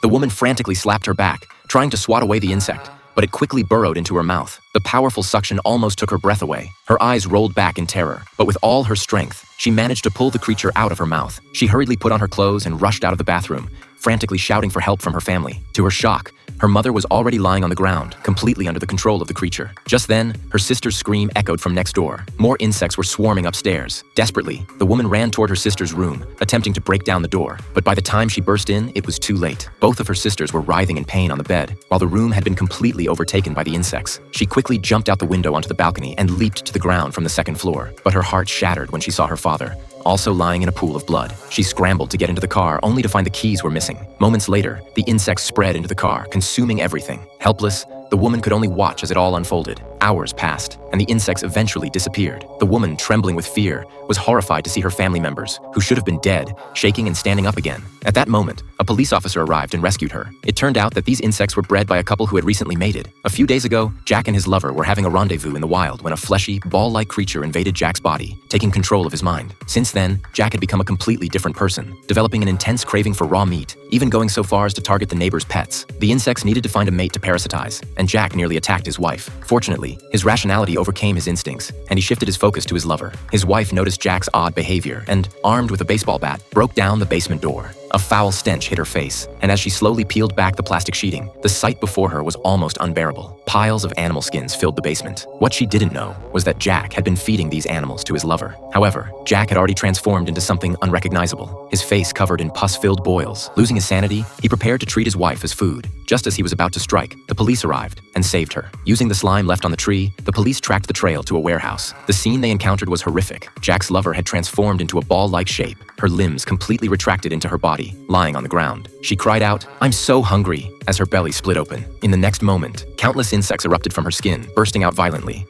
The woman frantically slapped her back, trying to swat away the insect, but it quickly burrowed into her mouth. The powerful suction almost took her breath away. Her eyes rolled back in terror, but with all her strength, she managed to pull the creature out of her mouth. She hurriedly put on her clothes and rushed out of the bathroom, frantically shouting for help from her family. To her shock, her mother was already lying on the ground, completely under the control of the creature. Just then, her sister's scream echoed from next door. More insects were swarming upstairs. Desperately, the woman ran toward her sister's room, attempting to break down the door. But by the time she burst in, it was too late. Both of her sisters were writhing in pain on the bed, while the room had been completely overtaken by the insects. She quickly jumped out the window onto the balcony and leaped to the ground from the second floor. But her heart shattered when she saw her father, also lying in a pool of blood. She scrambled to get into the car, only to find the keys were missing. Moments later, the insects spread into the car, consuming everything. Helpless, the woman could only watch as it all unfolded. Hours passed, and the insects eventually disappeared. The woman, trembling with fear, was horrified to see her family members, who should have been dead, shaking and standing up again. At that moment, a police officer arrived and rescued her. It turned out that these insects were bred by a couple who had recently mated. A few days ago, Jack and his lover were having a rendezvous in the wild when a fleshy, ball-like creature invaded Jack's body, taking control of his mind. Since then, Jack had become a completely different person, developing an intense craving for raw meat, even going so far as to target the neighbor's pets. The insects needed to find a mate to parasitize, and Jack nearly attacked his wife. Fortunately, his rationality overcame his instincts, and he shifted his focus to his lover. His wife noticed Jack's odd behavior and, armed with a baseball bat, broke down the basement door. A foul stench hit her face, and as she slowly peeled back the plastic sheeting, the sight before her was almost unbearable. Piles of animal skins filled the basement. What she didn't know was that Jack had been feeding these animals to his lover. However, Jack had already transformed into something unrecognizable, his face covered in pus-filled boils. Losing his sanity, he prepared to treat his wife as food. Just as he was about to strike, the police arrived and saved her. Using the slime left on the tree, the police tracked the trail to a warehouse. The scene they encountered was horrific. Jack's lover had transformed into a ball-like shape, her limbs completely retracted into her body, lying on the ground. She cried out, "I'm so hungry," as her belly split open. In the next moment, countless insects erupted from her skin, bursting out violently.